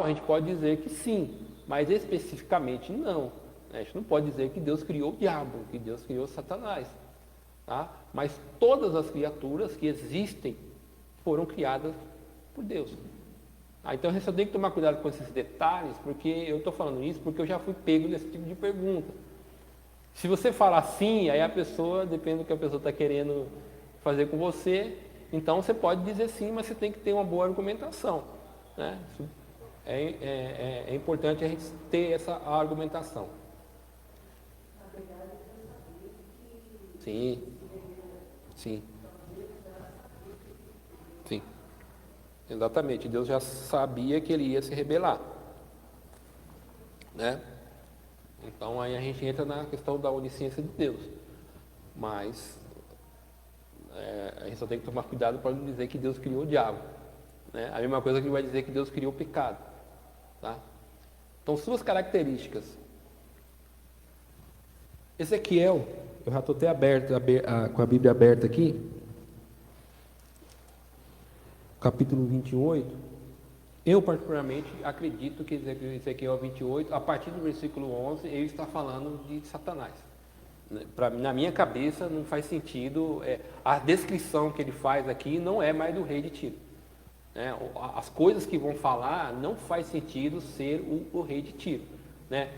a gente pode dizer que sim, mas especificamente não. A gente não pode dizer que Deus criou o diabo, que Deus criou Satanás. Tá? Mas todas as criaturas que existem foram criadas por Deus. Então a gente só tem que tomar cuidado com esses detalhes, porque eu estou falando isso porque eu já fui pego nesse tipo de pergunta. Se você falar sim, aí a pessoa, depende do que a pessoa está querendo fazer com você, então você pode dizer sim, mas você tem que ter uma boa argumentação. Né? É importante a gente ter essa argumentação. Sim. Sim. Sim. Exatamente. Deus já sabia que ele ia se rebelar. Né? Então aí a gente entra na questão da onisciência de Deus. Mas a gente só tem que tomar cuidado para não dizer que Deus criou o diabo. Né? A mesma coisa que ele vai dizer que Deus criou o pecado. Tá? Então, suas características. Ezequiel, eu já estou até com a Bíblia aberta aqui. Capítulo 28. Eu, particularmente, acredito que Ezequiel 28, a partir do versículo 11, ele está falando de Satanás. Na minha cabeça, não faz sentido. A descrição que ele faz aqui não é mais do rei de Tiro. Né? As coisas que vão falar não faz sentido ser o rei de Tiro. Né?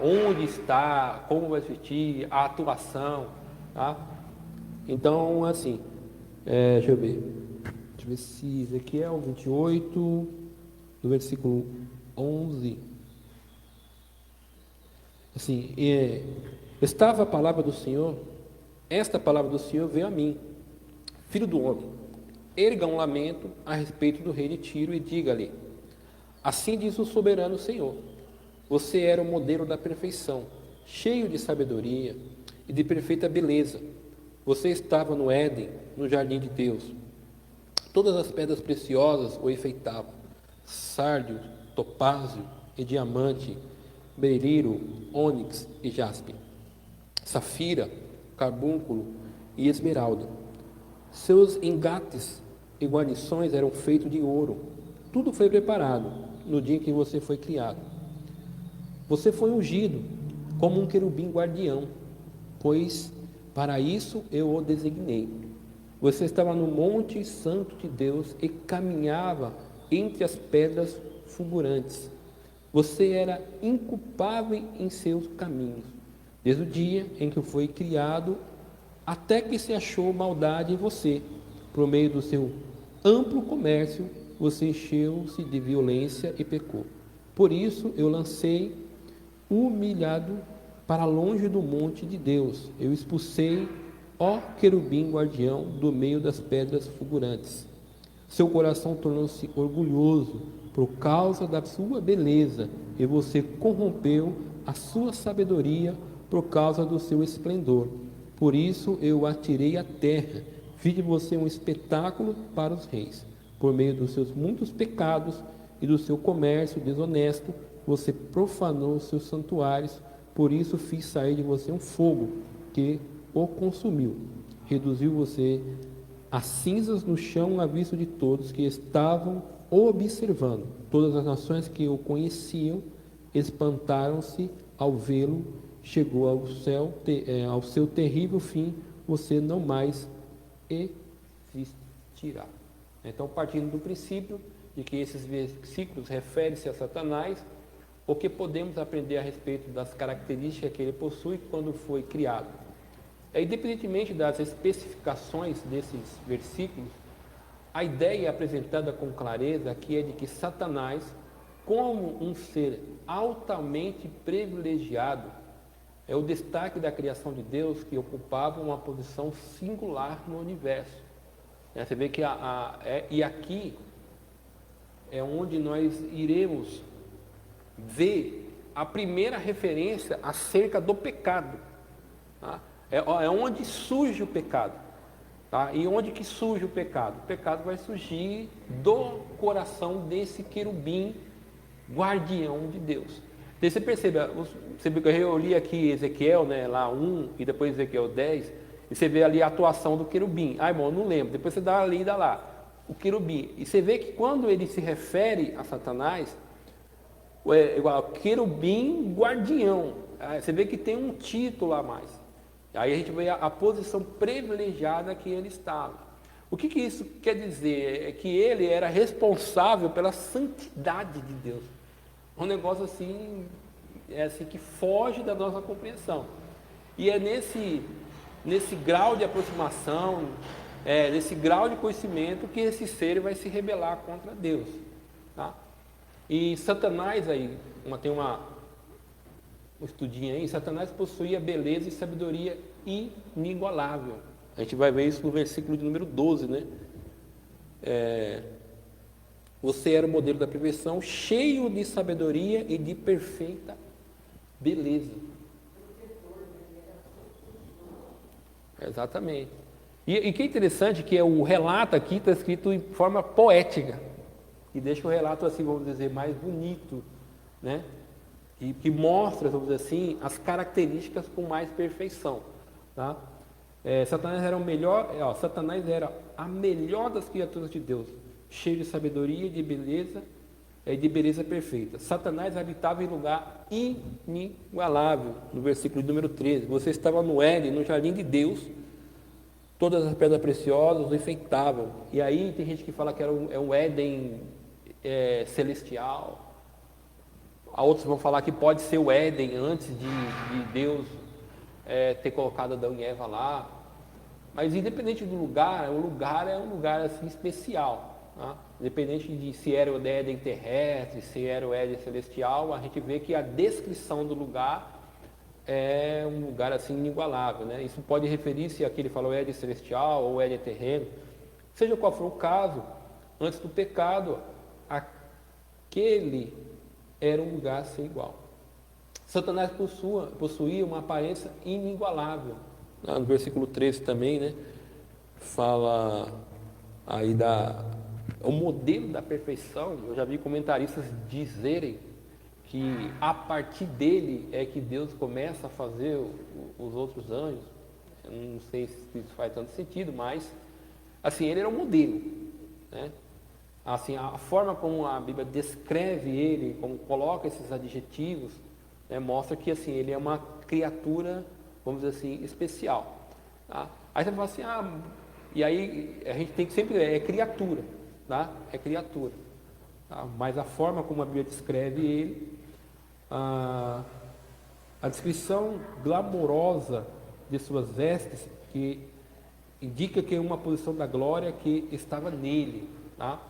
Onde está, como vai vestir, a atuação. Tá? Então, assim, deixa eu ver se Ezequiel 28, no versículo 11. Assim, estava a palavra do Senhor, esta palavra do Senhor veio a mim, filho do homem, erga um lamento a respeito do rei de Tiro e diga-lhe: assim diz o soberano Senhor, você era o modelo da perfeição, cheio de sabedoria e de perfeita beleza. Você estava no Éden, no jardim de Deus. Todas as pedras preciosas o enfeitavam: sárdio, topázio e diamante, berilo, ônix e jaspe, safira, carbúnculo e esmeralda. Seus engates e guarnições eram feitos de ouro. Tudo foi preparado no dia em que você foi criado. Você foi ungido como um querubim guardião, pois para isso eu o designei. Você estava no monte santo de Deus e caminhava entre as pedras fulgurantes. Você era inculpável em seus caminhos, desde o dia em que foi criado até que se achou maldade em você. Por meio do seu amplo comércio, você encheu-se de violência e pecou. Por isso eu lancei humilhado para longe do monte de Deus. Eu expulsei, ó querubim guardião, do meio das pedras fulgurantes. Seu coração tornou-se orgulhoso por causa da sua beleza, e você corrompeu a sua sabedoria por causa do seu esplendor. Por isso eu o atirei à terra, fiz de você um espetáculo para os reis. Por meio dos seus muitos pecados e do seu comércio desonesto, você profanou os seus santuários. Por isso fiz sair de você um fogo que o consumiu. Reduziu você a cinzas no chão à vista de todos que estavam observando. Todas as nações que o conheciam espantaram-se ao vê-lo. Chegou ao seu terrível fim. Você não mais existirá. Então, partindo do princípio de que esses versículos referem-se a Satanás, o que podemos aprender a respeito das características que ele possui quando foi criado? Independentemente das especificações desses versículos, a ideia apresentada com clareza aqui é de que Satanás, como um ser altamente privilegiado, é o destaque da criação de Deus que ocupava uma posição singular no universo. Você vê que e aqui é onde nós iremos ver a primeira referência acerca do pecado. Tá? É onde surge o pecado. Tá? E onde que surge o pecado? O pecado vai surgir do coração desse querubim guardião de Deus. Então, você percebe, eu li aqui Ezequiel, né, lá 1 e depois Ezequiel 10, e você vê ali a atuação do querubim. Irmão, eu não lembro. Depois você dá ali e dá lá. O querubim. E você vê que quando ele se refere a Satanás, igual querubim guardião. Você vê que tem um título a mais. Aí a gente vê a posição privilegiada que ele estava. O que isso quer dizer? É que ele era responsável pela santidade de Deus. Um negócio assim, assim que foge da nossa compreensão. E é nesse grau de aproximação, nesse grau de conhecimento que esse ser vai se rebelar contra Deus. Tá? E Satanás aí, tem um estudinho aí, Satanás possuía beleza e sabedoria inigualável. A gente vai ver isso no versículo de número 12, né? Você era o modelo da perfeição, cheio de sabedoria e de perfeita beleza. Exatamente. E que é interessante que o relato aqui está escrito em forma poética, que deixa o relato assim, vamos dizer, mais bonito, né? Que mostra, vamos dizer assim, as características com mais perfeição, tá? Satanás era Satanás era a melhor das criaturas de Deus, cheio de sabedoria e de beleza perfeita. Satanás habitava em lugar inigualável, no versículo número 13. Você estava no Éden, no jardim de Deus, todas as pedras preciosas o enfeitavam. E aí tem gente que fala que é um Éden celestial. Há outros vão falar que pode ser o Éden antes de Deus ter colocado Adão e Eva lá. Mas independente do lugar, o lugar é um lugar assim especial. Tá? Independente de se era o Éden terrestre, se era o Éden celestial, a gente vê que a descrição do lugar é um lugar assim inigualável. Né? Isso pode referir-se a que ele falou Éden celestial ou Éden terreno. Seja qual for o caso, antes do pecado, aquele era um lugar sem igual. Satanás possuía uma aparência inigualável. No versículo 13 também, né? Fala aí o modelo da perfeição. Eu já vi comentaristas dizerem que a partir dele é que Deus começa a fazer os outros anjos. Eu não sei se isso faz tanto sentido, mas assim, ele era um modelo, né? Assim, a forma como a Bíblia descreve ele, como coloca esses adjetivos, né, mostra que assim, ele é uma criatura, vamos dizer assim, especial. Tá? Aí você fala assim, e aí a gente tem que sempre, é criatura, tá? É criatura. Tá? Mas a forma como a Bíblia descreve ele, a descrição glamourosa de suas vestes, que indica que é uma posição da glória que estava nele, tá?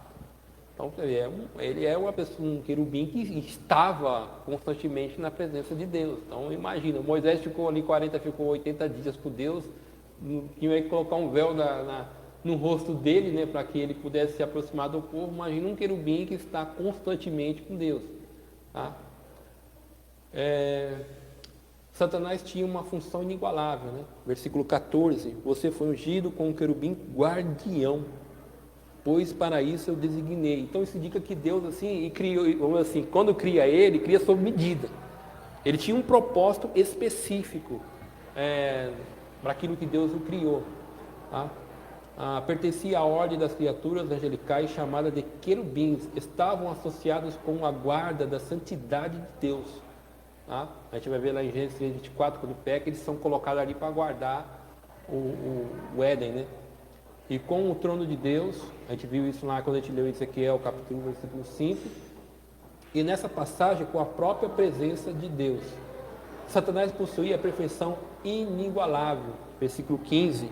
Então, ele é uma pessoa, um querubim que estava constantemente na presença de Deus. Então, imagina, Moisés ficou ali 80 dias com Deus, tinha que colocar um véu no rosto dele, né, para que ele pudesse se aproximar do povo. Imagina um querubim que está constantemente com Deus. Tá? Satanás tinha uma função inigualável, né? Versículo 14, você foi ungido com um querubim guardião, pois para isso eu designei. Então isso indica que Deus assim, criou, assim, quando cria ele, cria sob medida. Ele tinha um propósito específico para aquilo que Deus o criou. Tá? Pertencia à ordem das criaturas angelicais chamada de querubins, estavam associados com a guarda da santidade de Deus. Tá? A gente vai ver lá em Gênesis 3:24, quando peca, eles são colocados ali para guardar o Éden, né? E com o trono de Deus, a gente viu isso lá quando a gente leu Ezequiel, capítulo 1, versículo 5, e nessa passagem com a própria presença de Deus. Satanás possuía a perfeição inigualável, versículo 15,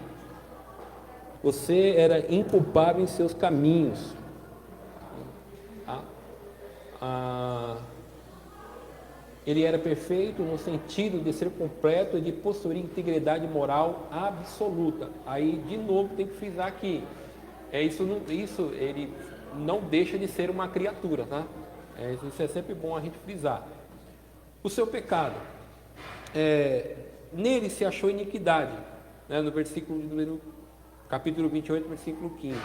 você era inculpável em seus caminhos. Ele era perfeito no sentido de ser completo e de possuir integridade moral absoluta. Aí, de novo, tem que frisar aqui. Isso ele não deixa de ser uma criatura, tá? Isso é sempre bom a gente frisar. O seu pecado. Nele se achou iniquidade, né? No capítulo 28, versículo 15.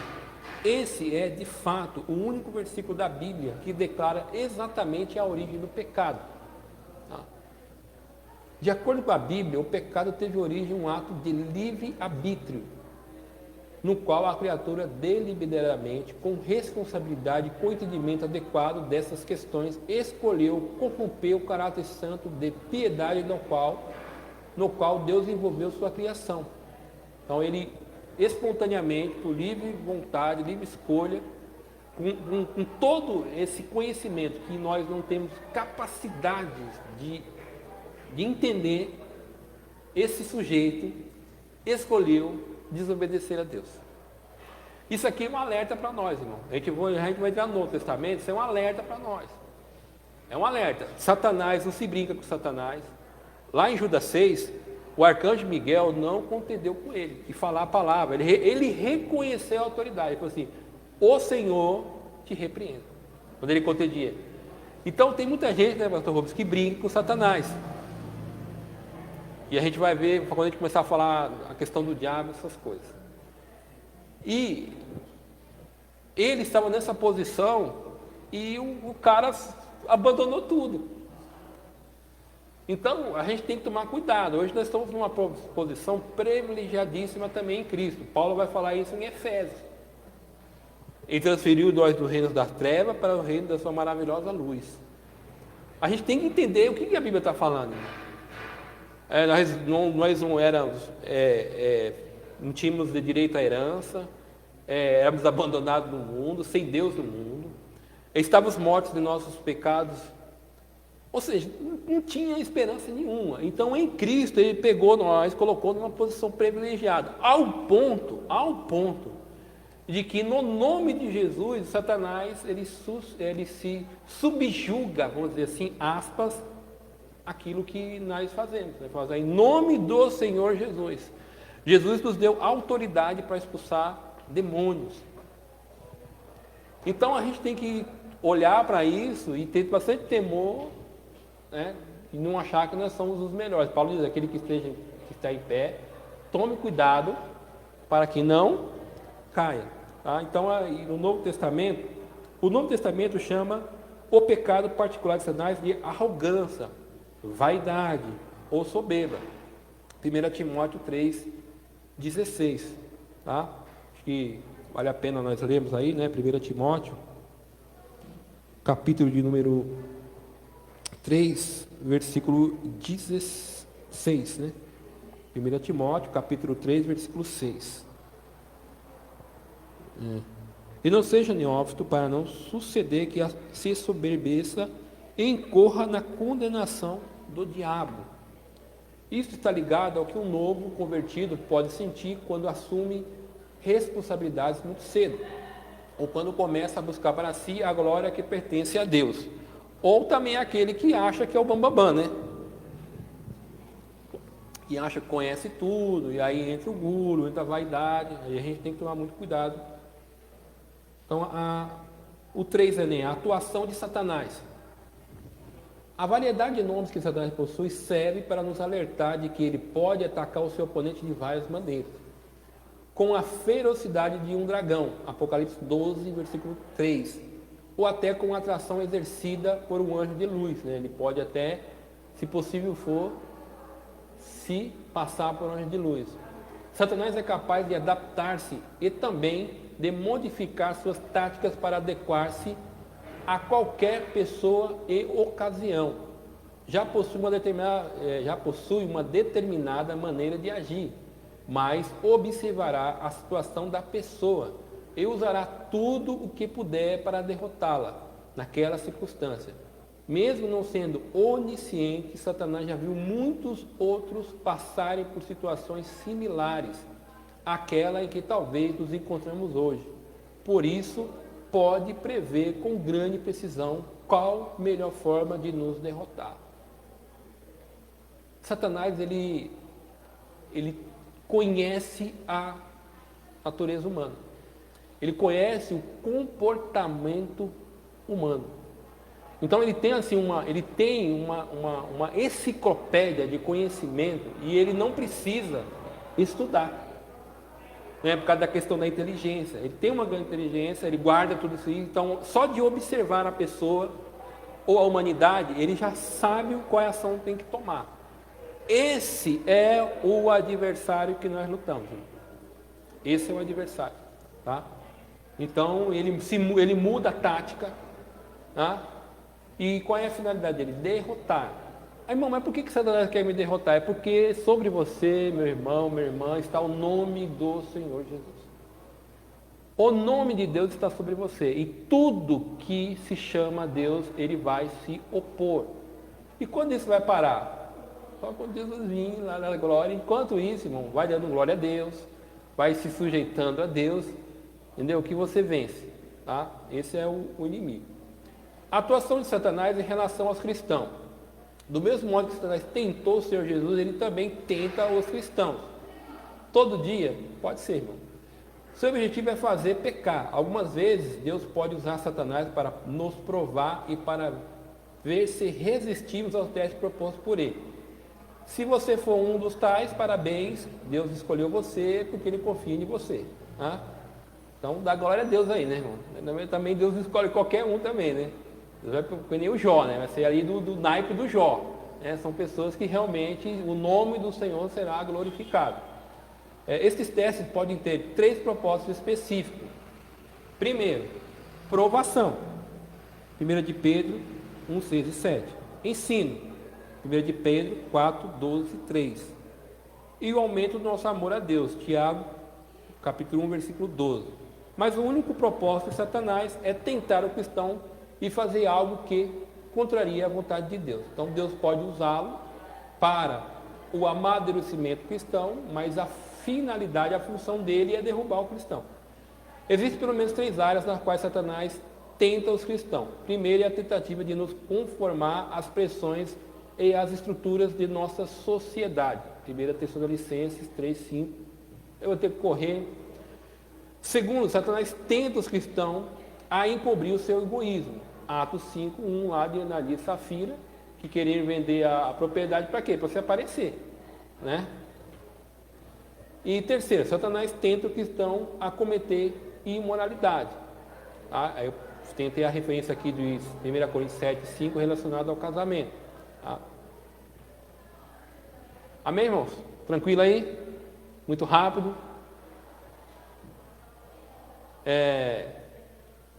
Esse é, de fato, o único versículo da Bíblia que declara exatamente a origem do pecado. De acordo com a Bíblia, o pecado teve origem em um ato de livre-arbítrio. no qual a criatura deliberadamente, com responsabilidade e com entendimento adequado dessas questões, escolheu corromper o caráter santo de piedade no qual Deus envolveu sua criação. Então ele espontaneamente, por livre vontade, livre escolha, com todo esse conhecimento que nós não temos capacidade de entender, esse sujeito escolheu desobedecer a Deus. Isso aqui é um alerta para nós, irmão. A gente vai entrar no Novo Testamento, isso é um alerta para nós. É um alerta. Satanás, não se brinca com Satanás. Lá em Judas 6, o arcanjo Miguel não contendeu com ele e falar a palavra. Ele reconheceu a autoridade. Ele falou assim: o Senhor te repreenda. Quando ele contendia. Então tem muita gente, né, pastor Rubens, que brinca com Satanás. E a gente vai ver, quando a gente começar a falar a questão do diabo, essas coisas. E ele estava nessa posição e o cara abandonou tudo. Então, a gente tem que tomar cuidado. Hoje nós estamos numa posição privilegiadíssima também em Cristo. Paulo vai falar isso em Efésios. Ele transferiu nós do reino das trevas para o reino da sua maravilhosa luz. A gente tem que entender o que a Bíblia está falando. Nós não éramos, não tínhamos de direito à herança, éramos abandonados no mundo, sem Deus no mundo, estávamos mortos de nossos pecados, ou seja, não tinha esperança nenhuma. Então em Cristo ele pegou nós, colocou numa posição privilegiada, ao ponto de que no nome de Jesus, Satanás ele se subjuga, vamos dizer assim, aspas, aquilo que nós fazemos, né? Em nome do Senhor Jesus. Jesus nos deu autoridade para expulsar demônios. Então a gente tem que olhar para isso e ter bastante temor, né? E não achar que nós somos os melhores. Paulo diz: aquele que está em pé, tome cuidado para que não caia. Tá? Então no Novo Testamento, o Novo Testamento chama o pecado particular de Satanás de arrogância, vaidade ou soberba. 1 Timóteo 3,16. Tá? Acho que vale a pena nós lermos aí, né? 1 Timóteo, capítulo de número 3, versículo 16. Né? 1 Timóteo, capítulo 3, versículo 6. E não seja neófito, para não suceder que se soberbeça e incorra na condenação do diabo. Isso está ligado ao que um novo convertido pode sentir quando assume responsabilidades muito cedo, ou quando começa a buscar para si a glória que pertence a Deus, ou também aquele que acha que é o bambambam, né? Que acha que conhece tudo, e aí entra o guru, entra a vaidade, aí a gente tem que tomar muito cuidado. Então, o 3 é a atuação de Satanás. A variedade de nomes que Satanás possui serve para nos alertar de que ele pode atacar o seu oponente de várias maneiras. Com a ferocidade de um dragão, Apocalipse 12, versículo 3. Ou até com a atração exercida por um anjo de luz. Né? Ele pode até, se possível for, se passar por um anjo de luz. Satanás é capaz de adaptar-se e também de modificar suas táticas para adequar-se a qualquer pessoa e ocasião. Já possui uma determinada maneira de agir, mas observará a situação da pessoa e usará tudo o que puder para derrotá-la naquela circunstância. Mesmo não sendo onisciente, Satanás já viu muitos outros passarem por situações similares àquela em que talvez nos encontramos hoje. Por isso, pode prever com grande precisão qual melhor forma de nos derrotar. Satanás, ele conhece a natureza humana. Ele conhece o comportamento humano. Então ele tem assim uma enciclopédia de conhecimento e ele não precisa estudar. Por causa da questão da inteligência. Ele tem uma grande inteligência, ele guarda tudo isso. Então, só de observar a pessoa ou a humanidade, ele já sabe qual ação tem que tomar. Esse é o adversário que nós lutamos. Esse é o adversário, tá? Então ele muda a tática, tá? E qual é a finalidade dele? Derrotar. Aí, irmão, mas por que Satanás quer me derrotar? É porque sobre você, meu irmão, minha irmã, está o nome do Senhor Jesus. O nome de Deus está sobre você, e tudo que se chama Deus, ele vai se opor. E quando isso vai parar? Só quando Jesus vir lá na glória. Enquanto isso, irmão, vai dando glória a Deus, vai se sujeitando a Deus, entendeu? Que você vence, tá? Esse é o inimigo. A atuação de Satanás em relação aos cristãos. Do mesmo modo que Satanás tentou o Senhor Jesus, ele também tenta os cristãos. Todo dia? Pode ser, irmão. Seu objetivo é fazer pecar. Algumas vezes Deus pode usar Satanás para nos provar e para ver se resistimos aos testes propostos por ele. Se você for um dos tais, parabéns, Deus escolheu você porque ele confia em você. Tá? Então dá glória a Deus aí, né, irmão? Também Deus escolhe qualquer um também, né? Deus vai nem o Jó, né? Vai ser ali do naipe do Jó. Né? São pessoas que realmente o nome do Senhor será glorificado. Esses testes podem ter 3 propósitos específicos. Primeiro, provação. 1 de Pedro 1, 6 e 7. Ensino. 1 de Pedro 4, 12 e 3. E o aumento do nosso amor a Deus. Tiago, capítulo 1, versículo 12. Mas o único propósito de Satanás é tentar o cristão e fazer algo que contraria a vontade de Deus. Então Deus pode usá-lo para o amadurecimento cristão, mas a finalidade, a função dele é derrubar o cristão. Existem pelo menos 3 áreas nas quais Satanás tenta os cristãos. Primeiro é a tentativa de nos conformar às pressões e às estruturas de nossa sociedade. 1 Tessalonicenses 3, 5. Eu vou ter que correr. Segundo, Satanás tenta os cristãos a encobrir o seu egoísmo. Atos 5, 1 lá de Ananias e Safira, que queriam vender a propriedade para quê? Para você aparecer, né? E terceiro, Satanás tenta o cristão a cometer imoralidade. Tá? Aí eu tentei a referência aqui de 1 Coríntios 7, 5 relacionado ao casamento. Tá? Amém, irmãos? Tranquilo aí? Muito rápido.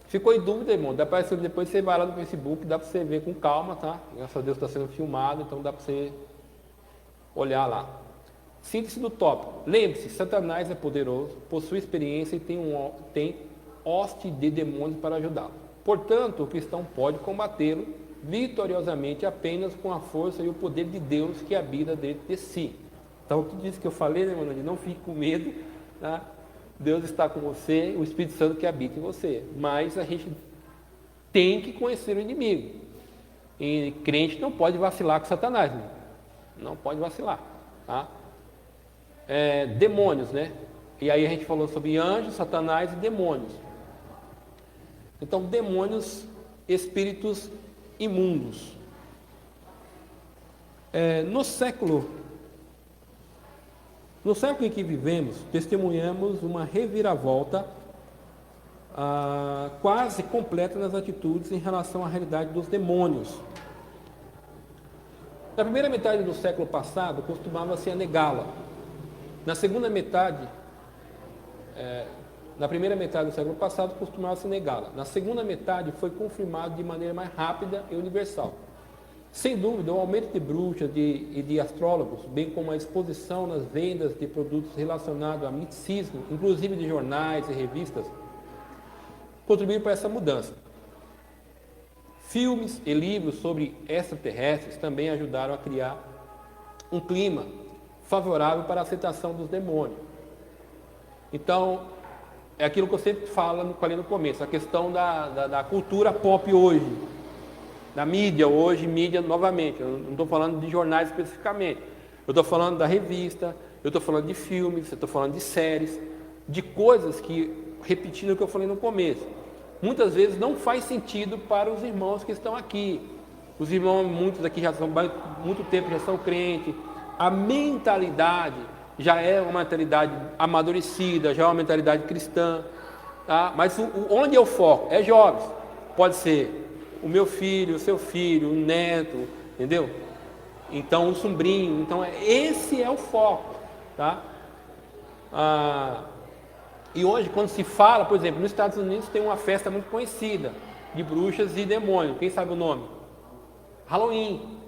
Ficou em dúvida, irmão? Depois você vai lá no Facebook, dá para você ver com calma, tá? Graças a Deus está sendo filmado, então dá para você olhar lá. Síntese do tópico. Lembre-se, Satanás é poderoso, possui experiência e tem hoste de demônios para ajudá-lo. Portanto, o cristão pode combatê-lo vitoriosamente apenas com a força e o poder de Deus que habita dentro de si. Então, tudo isso que eu falei, né, irmão? Não fique com medo, tá? Deus está com você, o Espírito Santo que habita em você. Mas a gente tem que conhecer o inimigo. E crente não pode vacilar com Satanás, né? Não pode vacilar, tá? Demônios, né? E aí a gente falou sobre anjos, Satanás e demônios. Então, demônios, espíritos imundos. No século em que vivemos, testemunhamos uma reviravolta quase completa nas atitudes em relação à realidade dos demônios. Na primeira metade do século passado, costumava-se negá-la. Na primeira metade do século passado, costumava-se negá-la. Na segunda metade, foi confirmado de maneira mais rápida e universal. Sem dúvida, o aumento de bruxas e de astrólogos, bem como a exposição nas vendas de produtos relacionados a misticismo, inclusive de jornais e revistas, contribuíram para essa mudança. Filmes e livros sobre extraterrestres também ajudaram a criar um clima favorável para a aceitação dos demônios. Então, é aquilo que eu sempre falei no começo, a questão da cultura pop hoje, da mídia hoje, mídia novamente, eu não estou falando de jornais especificamente, eu estou falando da revista, eu estou falando de filmes, eu estou falando de séries, de coisas que, repetindo o que eu falei no começo, muitas vezes não faz sentido para os irmãos que estão aqui. Os irmãos, muitos aqui já são muito tempo, já são crentes, a mentalidade já é uma mentalidade amadurecida, já é uma mentalidade cristã, tá? Mas onde eu foco? É jovens, pode ser o meu filho, o seu filho, o neto, entendeu? Então, o sobrinho, então esse é o foco, tá? E hoje, quando se fala, por exemplo, nos Estados Unidos tem uma festa muito conhecida de bruxas e demônios. Quem sabe o nome? Halloween.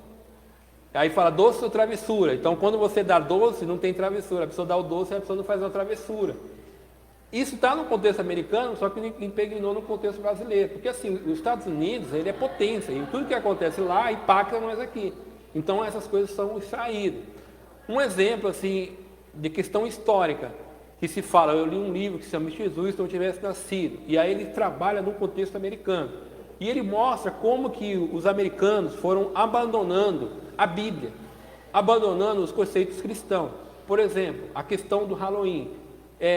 Aí fala doce ou travessura. Então, quando você dá doce, não tem travessura. A pessoa dá o doce e a pessoa não faz uma travessura. Isso está no contexto americano, só que impregnou no contexto brasileiro. Porque assim, os Estados Unidos, ele é potência. E tudo que acontece lá impacta nós aqui. Então, essas coisas são extraídas. Um exemplo, assim, de questão histórica, que se fala, eu li um livro que se chama Jesus Não Tivesse Nascido. E aí ele trabalha no contexto americano. E ele mostra como que os americanos foram abandonando a Bíblia, abandonando os conceitos cristãos. Por exemplo, a questão do Halloween.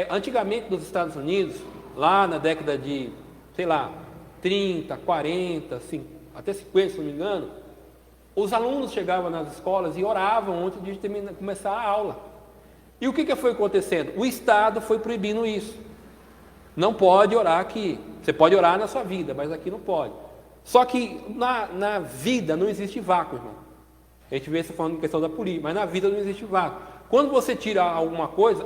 Antigamente nos Estados Unidos, lá na década de, sei lá, 30, 40, até 50, se não me engano, os alunos chegavam nas escolas e oravam antes de começar a aula. E o que foi acontecendo? O Estado foi proibindo isso. Não pode orar aqui. Você pode orar na sua vida, mas aqui não pode. Só que na vida não existe vácuo, irmão. A gente vê isso falando em questão da política, mas na vida não existe vácuo. Quando você tira alguma coisa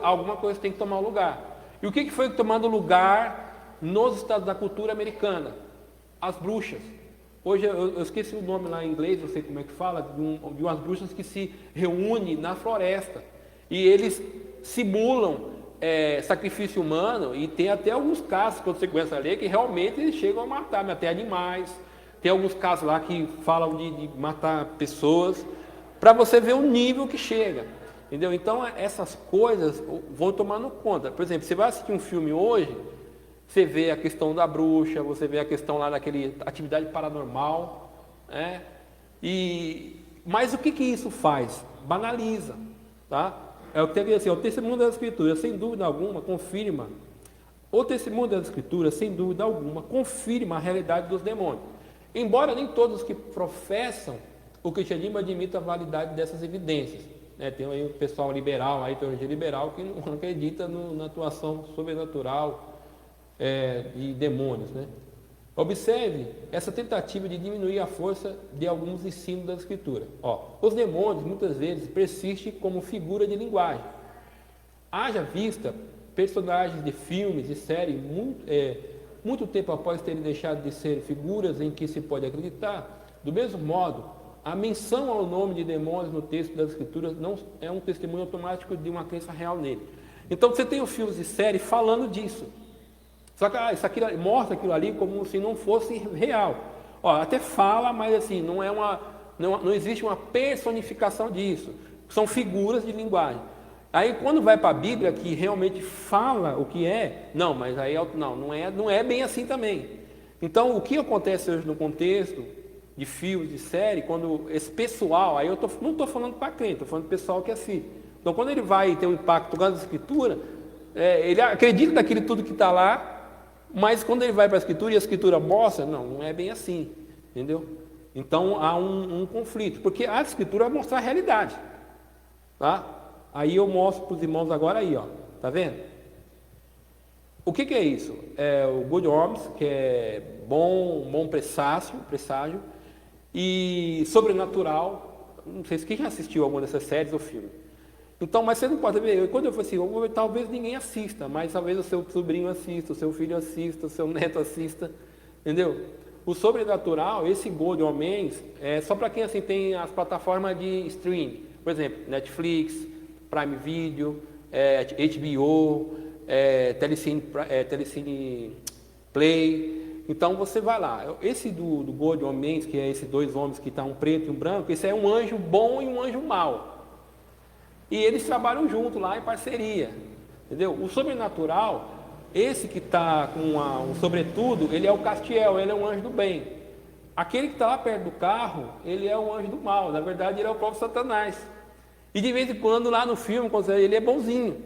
tem que tomar lugar. E o que foi tomando lugar nos estados da cultura americana? As bruxas. Hoje eu esqueci o nome lá em inglês, não sei como é que fala, de umas bruxas que se reúnem na floresta. E eles simulam sacrifício humano, e tem até alguns casos, quando você começa a ler, que realmente eles chegam a matar até animais. Tem alguns casos lá que falam de matar pessoas, para você ver o nível que chega. Entendeu? Então, essas coisas vão tomando conta. Por exemplo, você vai assistir um filme hoje, você vê a questão da bruxa, você vê a questão lá daquele atividade paranormal, né? Mas o que isso faz? Banaliza, tá? É o que tem que dizer assim, o testemunho das Escrituras, sem dúvida alguma, confirma. O testemunho das Escrituras, sem dúvida alguma, confirma a realidade dos demônios. Embora nem todos que professam o cristianismo admitam a validade dessas evidências. Tem aí o pessoal liberal, a teologia liberal, que não acredita na atuação sobrenatural de demônios, né? Observe essa tentativa de diminuir a força de alguns ensinos da Escritura. Os demônios, muitas vezes, persistem como figura de linguagem. Haja vista personagens de filmes e séries, muito tempo após terem deixado de ser figuras em que se pode acreditar. Do mesmo modo, a menção ao nome de demônios no texto das Escrituras não é um testemunho automático de uma crença real nele. Então você tem os filmes e séries falando disso. Só que isso aqui mostra aquilo ali como se não fosse real. Até fala, mas assim, não existe uma personificação disso. São figuras de linguagem. Aí quando vai para a Bíblia, que realmente fala o que é, mas aí não é bem assim também. Então o que acontece hoje no contexto de filmes, de série, quando esse pessoal, aí não estou falando para crente, estou falando do pessoal que assiste. Então quando ele vai ter um impacto com a Escritura, ele acredita naquilo tudo que está lá, mas quando ele vai para a Escritura e a Escritura mostra, não é bem assim, entendeu? Então há um conflito, porque a Escritura vai mostrar a realidade, tá? Aí eu mostro para os irmãos agora aí, tá vendo? O que é isso? É o Good Omens, que é bom presságio, e sobrenatural. Não sei se quem já assistiu alguma dessas séries ou filmes. Então, mas você não pode ver. Quando eu falei assim, talvez ninguém assista, mas talvez o seu sobrinho assista, o seu filho assista, o seu neto assista, entendeu? O sobrenatural, esse Good Omens, é só para quem assim tem as plataformas de streaming, por exemplo, Netflix, Prime Video, HBO, Telecine Play. Então você vai lá. Esse do Good Omens, que é esses dois homens que estão um preto e um branco, esse é um anjo bom e um anjo mau. E eles trabalham junto lá em parceria, entendeu? O sobrenatural, esse que está com um sobretudo, ele é o Castiel, ele é um anjo do bem. Aquele que está lá perto do carro, ele é um anjo do mal, na verdade ele é o próprio Satanás. E de vez em quando lá no filme, ele é bonzinho.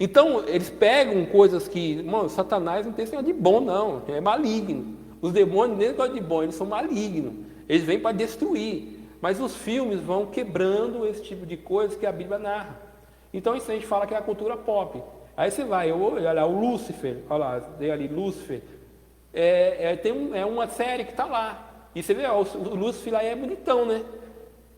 Então eles pegam coisas que, Satanás não tem esse negócio de bom não, é maligno. Os demônios nem negócio de bom, eles são malignos, eles vêm para destruir. Mas os filmes vão quebrando esse tipo de coisa que a Bíblia narra. Então isso a gente fala que é a cultura pop. Aí você vai, olha lá, o Lúcifer, olha lá, tem ali Lúcifer, é uma série que está lá. E você vê, o Lúcifer lá é bonitão, né?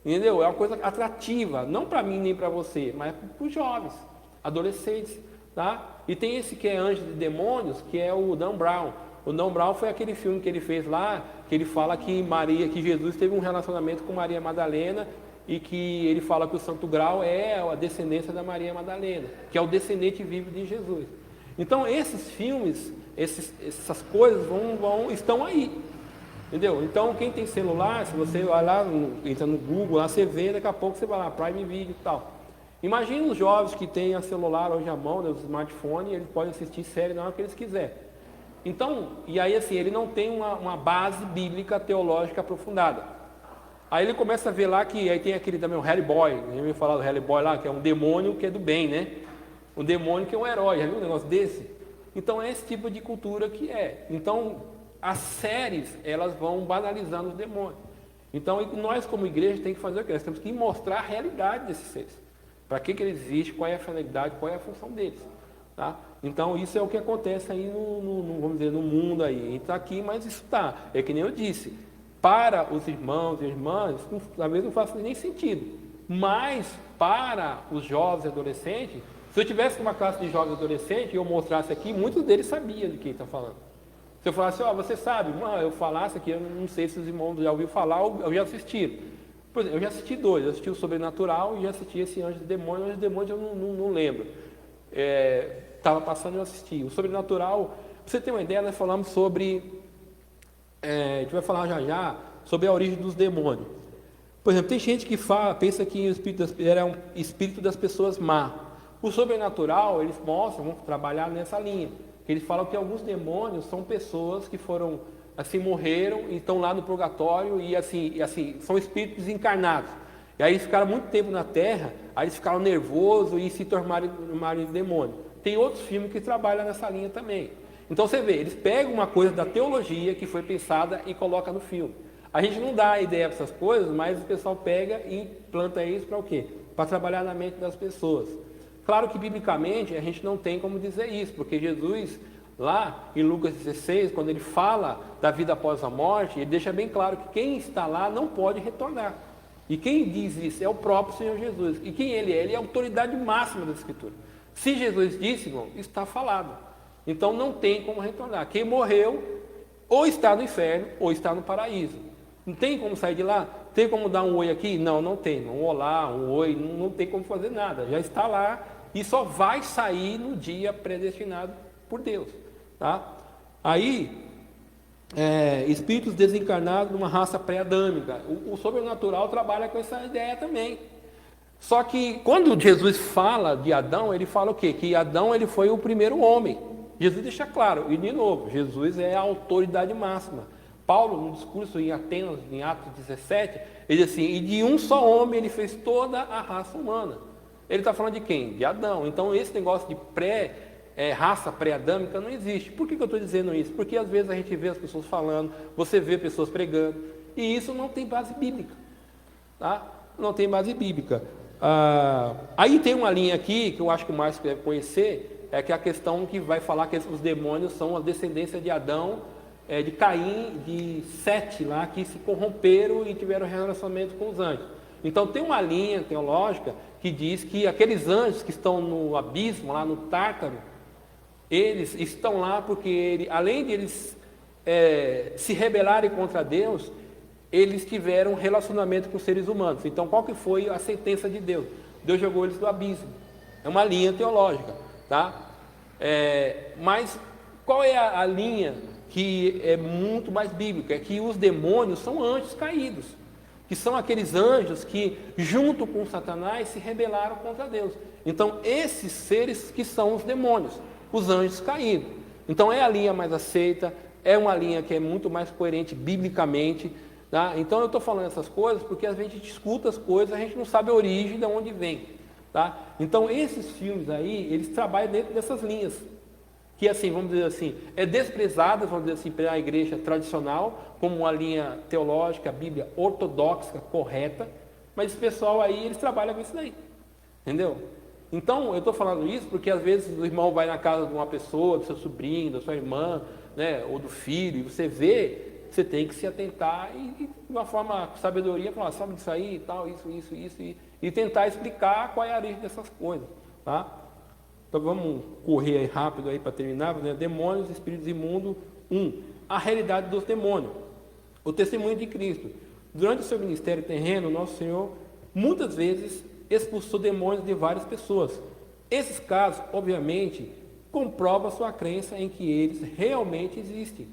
Entendeu? É uma coisa atrativa, não para mim nem para você, mas para os jovens, adolescentes. tá? E tem esse que é Anjos e Demônios, que é o Dan Brown. O Dan Brown foi aquele filme que ele fez lá, que ele fala que Jesus teve um relacionamento com Maria Madalena e que ele fala que o Santo Grau é a descendência da Maria Madalena, que é o descendente vivo de Jesus. Então esses filmes, essas coisas estão aí, entendeu? Então quem tem celular, se você vai lá, entra no Google, lá você vê, daqui a pouco você vai lá, Prime Video e tal. Imagina os jovens que têm a celular hoje à mão, né, os smartphones, eles podem assistir série na hora que eles quiserem. Então, e aí assim, ele não tem uma base bíblica teológica aprofundada. Aí ele começa a ver lá que aí tem aquele também, o Harry Boy, já ouviu falar do Harry Boy lá, que é um demônio que é do bem, né? Um demônio que é um herói, já viu um negócio desse? Então é esse tipo de cultura que é. Então, as séries, elas vão banalizando os demônios. Então, nós como igreja temos que fazer o quê? Nós temos que mostrar a realidade desses seres. Para que eles existem, qual é a finalidade, qual é a função deles. Tá? Então, isso é o que acontece aí vamos dizer, no mundo aí. A gente está aqui, mas isso está. É que nem eu disse, para os irmãos e irmãs, às vezes não faz nem sentido. Mas, para os jovens e adolescentes, se eu tivesse uma classe de jovens e adolescentes e eu mostrasse aqui, muitos deles sabiam do que ele está falando. Se eu falasse, você sabe, eu falasse aqui, eu não sei se os irmãos já ouviram falar ou já assistiram. Por exemplo, eu já assisti dois, eu assisti o Sobrenatural e já assisti esse Anjo de Demônio. O Anjo de Demônio eu não lembro. Estava passando e eu assisti. O Sobrenatural, para você ter uma ideia, nós falamos sobre, a gente vai falar já sobre a origem dos demônios. Por exemplo, tem gente que pensa que o espírito era um espírito das pessoas má. O Sobrenatural, eles mostram, vamos trabalhar nessa linha. Eles falam que alguns demônios são pessoas que foram, assim, morreram e estão lá no purgatório e assim, são espíritos encarnados. E aí eles ficaram muito tempo na Terra, aí eles ficaram nervosos e se tornaram em demônio. Tem outros filmes que trabalham nessa linha também. Então você vê, eles pegam uma coisa da teologia que foi pensada e coloca no filme. A gente não dá ideia para essas coisas, mas o pessoal pega e planta isso para o quê? Para trabalhar na mente das pessoas. Claro que, biblicamente, a gente não tem como dizer isso, porque Jesus, lá em Lucas 16, quando ele fala da vida após a morte, ele deixa bem claro que quem está lá não pode retornar. E quem diz isso é o próprio Senhor Jesus. E quem ele é? Ele é a autoridade máxima da Escritura. Se Jesus disse, irmão, está falado. Então não tem como retornar. Quem morreu, ou está no inferno, ou está no paraíso. Não tem como sair de lá? Tem como dar um oi aqui? Não, não tem. Um olá, um oi, não tem como fazer nada. Já está lá e só vai sair no dia predestinado por Deus. Tá? Aí, espíritos desencarnados numa raça pré-adâmica. O sobrenatural trabalha com essa ideia também. Só que quando Jesus fala de Adão, ele fala o quê? Que Adão ele foi o primeiro homem. Jesus deixa claro, e de novo, Jesus é a autoridade máxima. Paulo, no discurso em Atenas, em Atos 17, ele diz assim, e de um só homem ele fez toda a raça humana. Ele está falando de quem? De Adão. Então esse negócio de raça pré-adâmica não existe. Por que eu estou dizendo isso? Porque às vezes a gente vê as pessoas falando, você vê pessoas pregando, e isso não tem base bíblica. Tá? Não tem base bíblica. Aí tem uma linha aqui, que eu acho que o Márcio deve conhecer, que é a questão que vai falar que os demônios são a descendência de Adão, de Caim, de Sete lá, que se corromperam e tiveram relacionamento com os anjos. Então tem uma linha teológica que diz que aqueles anjos que estão no abismo, lá no Tártaro, eles estão lá porque, além de eles se rebelarem contra Deus, eles tiveram relacionamento com os seres humanos. Então qual que foi a sentença de Deus? Deus jogou eles no abismo. É uma linha teológica. Tá? Mas qual é a linha que é muito mais bíblica? É que os demônios são anjos caídos. Que são aqueles anjos que, junto com Satanás, se rebelaram contra Deus. Então, esses seres que são os demônios, os anjos caídos. Então, é a linha mais aceita, é uma linha que é muito mais coerente biblicamente. Tá? Então, eu estou falando essas coisas porque às vezes a gente escuta as coisas, a gente não sabe a origem de onde vem. Tá? Então, esses filmes aí, eles trabalham dentro dessas linhas. Que, assim, vamos dizer assim, é desprezada, vamos dizer assim, pela igreja tradicional, como uma linha teológica, a Bíblia ortodoxa, correta, mas esse pessoal aí, eles trabalham com isso daí, entendeu? Então, eu estou falando isso porque às vezes o irmão vai na casa de uma pessoa, do seu sobrinho, da sua irmã, né, ou do filho, e você vê, você tem que se atentar e de uma forma, com sabedoria, falar, sabe disso aí, e tal, isso, e tentar explicar qual é a origem dessas coisas, tá? Então vamos correr aí rápido aí para terminar, né? Demônios, espíritos imundos. A realidade dos demônios. O testemunho de Cristo. Durante o seu ministério terreno, nosso Senhor muitas vezes expulsou demônios de várias pessoas. Esses casos, obviamente, comprovam a sua crença em que eles realmente existem.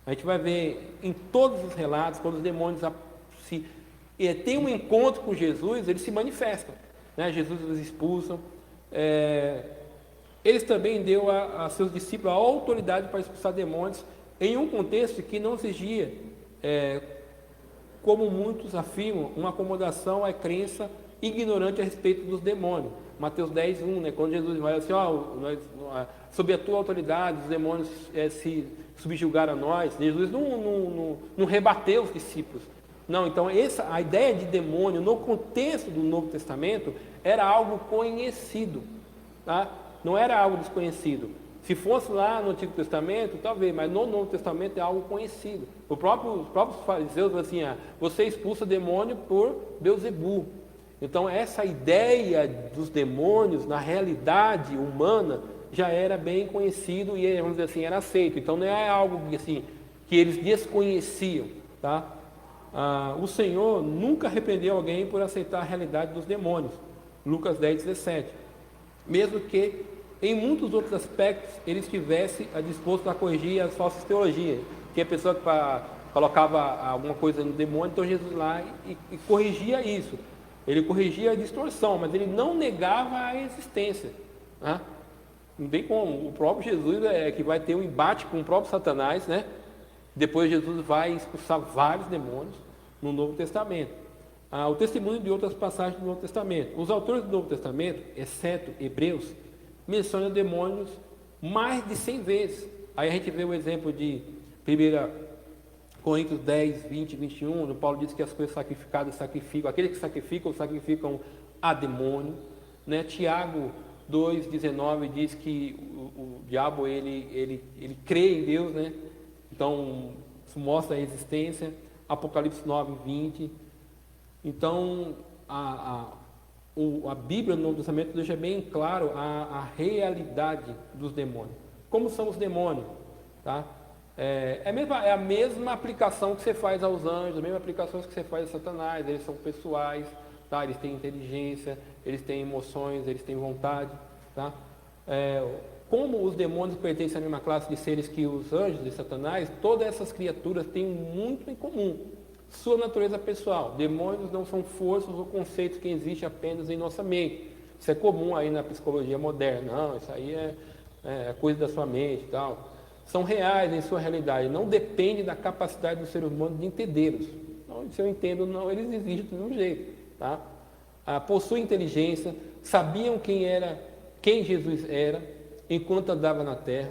A gente vai ver em todos os relatos, quando os demônios têm um encontro com Jesus, eles se manifestam, né? Jesus os expulsa. Eles também deu a seus discípulos a autoridade para expulsar demônios em um contexto que não exigia, como muitos afirmam, uma acomodação à crença ignorante a respeito dos demônios. Mateus 10, 1, né? Quando Jesus vai assim, sob a tua autoridade, os demônios se subjugaram a nós. Jesus não rebateu os discípulos. Não, então a ideia de demônio no contexto do Novo Testamento era algo conhecido, tá? Não era algo desconhecido. Se fosse lá no Antigo Testamento, talvez, mas no Novo Testamento é algo conhecido. Os próprios fariseus falam assim, você expulsa demônio por Beelzebul. Então essa ideia dos demônios na realidade humana já era bem conhecido e, vamos dizer assim, era aceito. Então não é algo assim, que eles desconheciam, tá? O Senhor nunca repreendeu alguém por aceitar a realidade dos demônios. Lucas 10, 17. Mesmo que em muitos outros aspectos ele estivesse disposto a corrigir as falsas teologias. Tinha pessoa que colocava alguma coisa no demônio, então Jesus lá e corrigia isso. Ele corrigia a distorção, mas ele não negava a existência, né? Não tem como. O próprio Jesus que vai ter um embate com o próprio Satanás, né? Depois Jesus vai expulsar vários demônios no Novo Testamento. O testemunho de outras passagens do Novo Testamento. Os autores do Novo Testamento, exceto Hebreus, mencionam demônios mais de 100 vezes. Aí a gente vê o exemplo de 1 Coríntios 10, 20 e 21, onde Paulo diz que as coisas sacrificadas sacrificam, aqueles que sacrificam a demônio, né? Tiago 2, 19 diz que o diabo ele crê em Deus, né? Então isso mostra a existência. Apocalipse 9, 20. Então a Bíblia no Novo Testamento deixa bem claro a realidade dos demônios. Como são os demônios, tá? É a mesma aplicação que você faz aos anjos, a mesma aplicação que você faz a Satanás. Eles são pessoais, tá? Eles têm inteligência, eles têm emoções, eles têm vontade, tá? Como os demônios pertencem à mesma classe de seres que os anjos de Satanás, todas essas criaturas têm muito em comum. Sua natureza pessoal. Demônios não são forças ou conceitos que existem apenas em nossa mente. Isso é comum aí na psicologia moderna. Não, isso aí é coisa da sua mente e tal. São reais em sua realidade. Não depende da capacidade do ser humano de entendê-los. Então, se eu entendo, não, eles existem de um jeito, tá? Possuem inteligência, sabiam quem Jesus era enquanto andava na terra,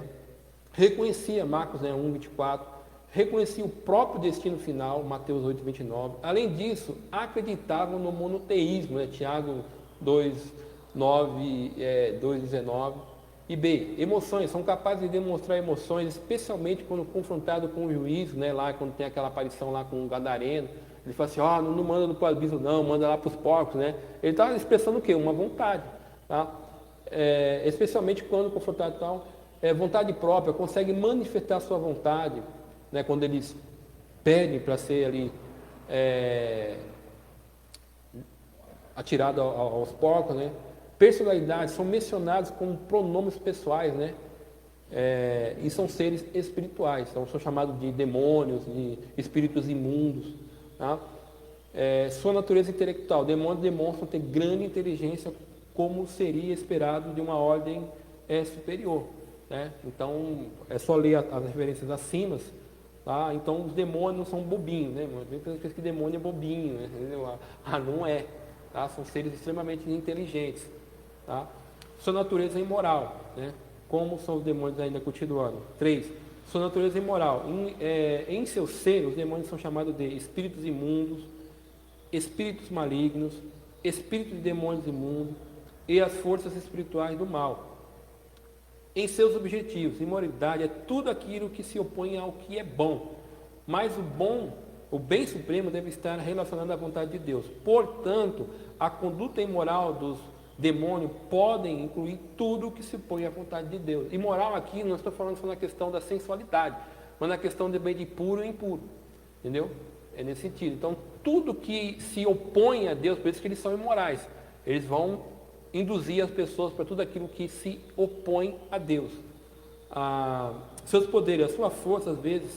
reconhecia Marcos 1, 24, reconhecia o próprio destino final, Mateus 8, 29. Além disso, acreditavam no monoteísmo, né? Tiago 2, 9, 2, 19. E B, emoções, são capazes de demonstrar emoções, especialmente quando confrontado com o juízo, né? Lá quando tem aquela aparição lá com o gadareno, ele fala assim, não manda no abismo não, manda lá para os porcos, né? Ele está expressando o quê? Uma vontade, tá? Especialmente quando confrontado tal, vontade própria, consegue manifestar sua vontade, né? Quando eles pedem para ser ali atirado aos porcos, né? Personalidades são mencionados como pronomes pessoais, né? E são seres espirituais, então são chamados de demônios, de espíritos imundos, tá? Sua natureza intelectual, demônios demonstram ter grande inteligência, como seria esperado de uma ordem superior, né? Então é só ler as referências acima, tá? Então os demônios são bobinhos, né? Tem pessoas que pensam que demônio é bobinho, né? Não é, tá? São seres extremamente inteligentes. Tá? Sua natureza é imoral, né? Como são os demônios ainda continuando. 3. Sua natureza é imoral. Em seu ser, os demônios são chamados de espíritos imundos, espíritos malignos, espíritos de demônios imundos e as forças espirituais do mal. Em seus objetivos, imoralidade é tudo aquilo que se opõe ao que é bom. Mas o bem supremo deve estar relacionado à vontade de Deus. Portanto, a conduta imoral dos demônio podem incluir tudo que se põe à vontade de Deus. E moral aqui, não estou falando só na questão da sensualidade, mas na questão de bem de puro e impuro. Entendeu? É nesse sentido. Então, tudo que se opõe a Deus, por isso que eles são imorais, eles vão induzir as pessoas para tudo aquilo que se opõe a Deus. Seus poderes, a sua força, às vezes,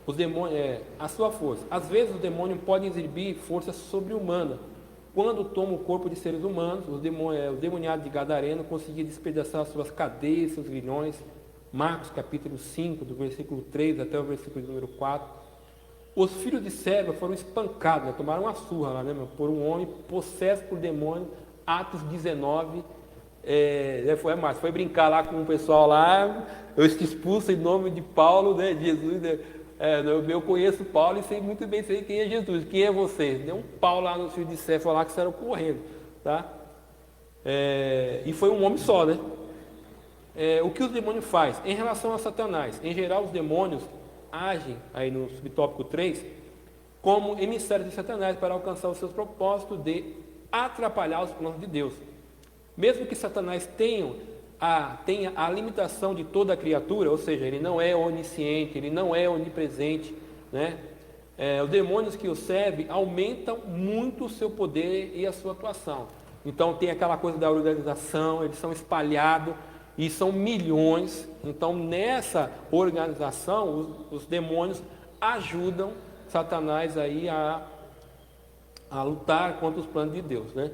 os demônios, a sua força. Às vezes o demônio pode exibir força sobre-humana. Quando toma o corpo de seres humanos, o demoniado de Gadareno conseguia despedaçar suas cadeias, seus grilhões. Marcos capítulo 5, do versículo 3 até o versículo número 4. Os filhos de Seba foram espancados, né? Tomaram uma surra lá, né, por um homem possesso por demônio. Atos 19, foi brincar lá com o pessoal lá, eu te expulso em nome de Paulo, né, Jesus, né, eu conheço Paulo e sei muito bem quem é Jesus, quem é você? Deu um pau lá no filho de Céfalo lá que saíram correndo, tá? E foi um homem só, né? O que os demônios fazem? Em relação a Satanás, em geral os demônios agem, aí no subtópico 3, como emissários de Satanás para alcançar os seus propósitos de atrapalhar os planos de Deus. Mesmo que Satanás tenha a limitação de toda a criatura, ou seja, ele não é onisciente, ele não é onipresente, né? Os demônios que o servem aumentam muito o seu poder e a sua atuação. Então tem aquela coisa da organização, eles são espalhados e são milhões. Então nessa organização os demônios ajudam Satanás aí a lutar contra os planos de Deus, né?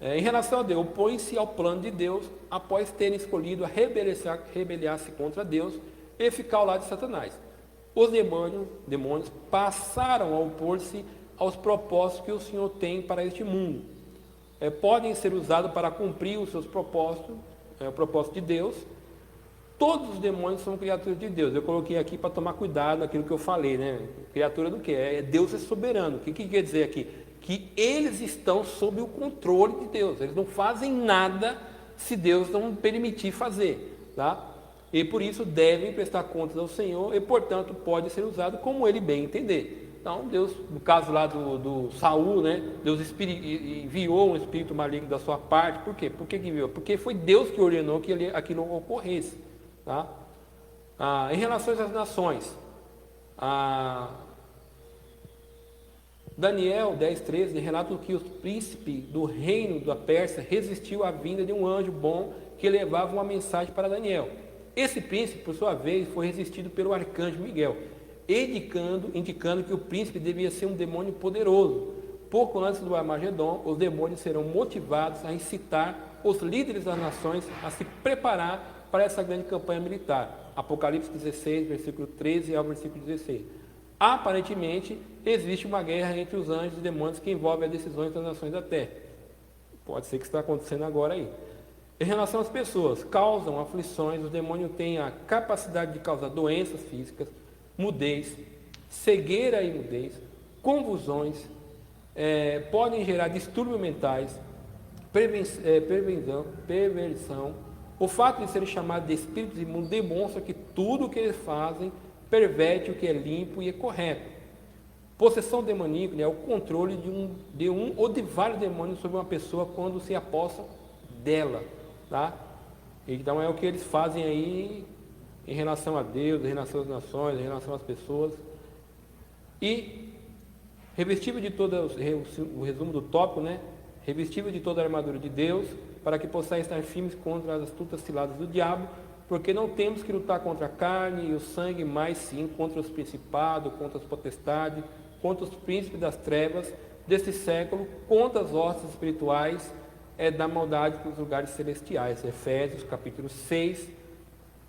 Em relação a Deus, opõe-se ao plano de Deus após terem escolhido a rebeliar-se contra Deus e ficar ao lado de Satanás. Os demônios passaram a opor-se aos propósitos que o Senhor tem para este mundo. Podem ser usados para cumprir os seus propósitos, o propósito de Deus. Todos os demônios são criaturas de Deus. Eu coloquei aqui para tomar cuidado naquilo que eu falei, né? Criatura do quê? Deus é soberano. O que quer dizer aqui? Que eles estão sob o controle de Deus. Eles não fazem nada se Deus não permitir fazer, tá? E por isso devem prestar contas ao Senhor e, portanto, pode ser usado como ele bem entender. Então, Deus, no caso lá do Saul, né? Deus enviou um espírito maligno da sua parte. Por quê? Por que enviou? Porque foi Deus que ordenou que aquilo ocorresse, tá? Em relação às nações, Daniel 10:13 relata que o príncipe do reino da Pérsia resistiu à vinda de um anjo bom que levava uma mensagem para Daniel. Esse príncipe, por sua vez, foi resistido pelo arcanjo Miguel, indicando que o príncipe devia ser um demônio poderoso. Pouco antes do Armagedon, os demônios serão motivados a incitar os líderes das nações a se preparar para essa grande campanha militar. Apocalipse 16, versículo 13 ao versículo 16. Aparentemente, existe uma guerra entre os anjos e os demônios que envolve as decisões das nações da terra. Pode ser que está acontecendo agora aí. Em relação às pessoas, causam aflições, os demônios têm a capacidade de causar doenças físicas, mudez, cegueira e mudez, convulsões, podem gerar distúrbios mentais, perversão. O fato de serem chamados de espíritos imundos demonstra que tudo o que eles fazem perverte o que é limpo e é correto. Possessão demoníaca é o controle de um ou de vários demônios sobre uma pessoa quando se apossam dela, tá? Então é o que eles fazem aí em relação a Deus, em relação às nações, em relação às pessoas. E revestível de toda, o resumo do tópico, né? Revestível de toda a armadura de Deus, para que possais estar firmes contra as astutas ciladas do diabo, porque não temos que lutar contra a carne e o sangue, mas sim contra os principados, contra as potestades, contra os príncipes das trevas deste século, contra as hostes espirituais da maldade dos lugares celestiais. Efésios capítulo 6,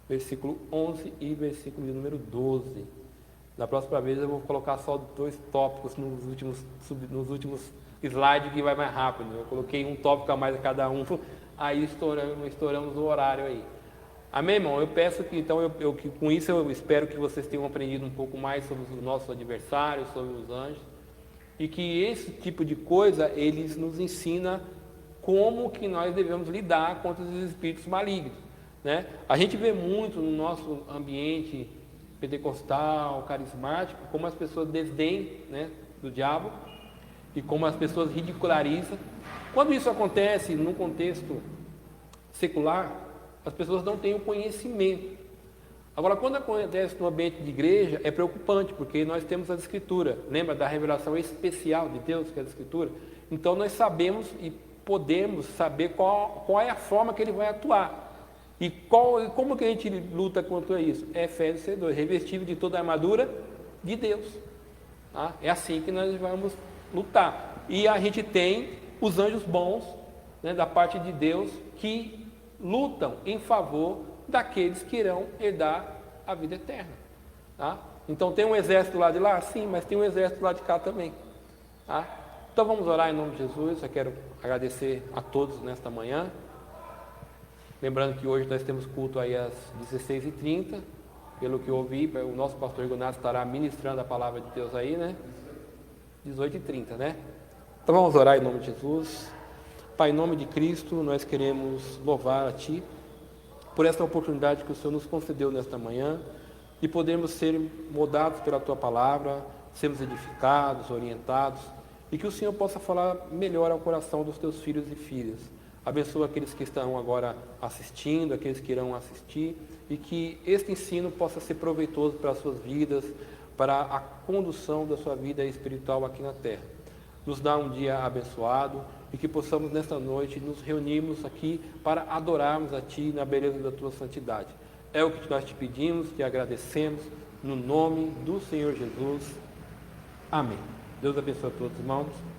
versículo 11 e versículo de número 12. Da próxima vez eu vou colocar só 2 tópicos nos últimos slides, que vai mais rápido. Eu coloquei um tópico a mais a cada um, aí estouramos o horário aí. Amém, irmão? Eu peço que, então, com isso eu espero que vocês tenham aprendido um pouco mais sobre os nossos adversários, sobre os anjos, e que esse tipo de coisa, eles nos ensina como que nós devemos lidar contra os espíritos malignos, né? A gente vê muito no nosso ambiente pentecostal, carismático, como as pessoas desdêm, né, do diabo, e como as pessoas ridicularizam. Quando isso acontece num contexto secular, as pessoas não têm o conhecimento. Agora, quando acontece no ambiente de igreja, é preocupante, porque nós temos a Escritura. Lembra da revelação especial de Deus, que é a Escritura? Então, nós sabemos e podemos saber qual é a forma que Ele vai atuar. E como que a gente luta contra isso? É Efésios 6:2, revestido de toda a armadura de Deus. Tá? É assim que nós vamos lutar. E a gente tem os anjos bons, né, da parte de Deus, que lutam em favor daqueles que irão herdar a vida eterna. Tá? Então tem um exército lá de lá? Sim, mas tem um exército lá de cá também. Tá? Então vamos orar em nome de Jesus. Eu quero agradecer a todos nesta manhã. Lembrando que hoje nós temos culto aí às 16h30. Pelo que eu ouvi, o nosso pastor Ignazio estará ministrando a palavra de Deus aí, né? 18h30, né? Então vamos orar em nome de Jesus. Pai, em nome de Cristo, nós queremos louvar a Ti por esta oportunidade que o Senhor nos concedeu nesta manhã, de podermos ser moldados pela Tua palavra, sermos edificados, orientados, e que o Senhor possa falar melhor ao coração dos Teus filhos e filhas. Abençoa aqueles que estão agora assistindo, aqueles que irão assistir, e que este ensino possa ser proveitoso para as suas vidas, para a condução da sua vida espiritual aqui na terra. Nos dá um dia abençoado e que possamos nesta noite nos reunirmos aqui para adorarmos a Ti na beleza da Tua santidade. É o que nós te pedimos, te agradecemos, no nome do Senhor Jesus. Amém. Deus abençoe a todos, irmãos.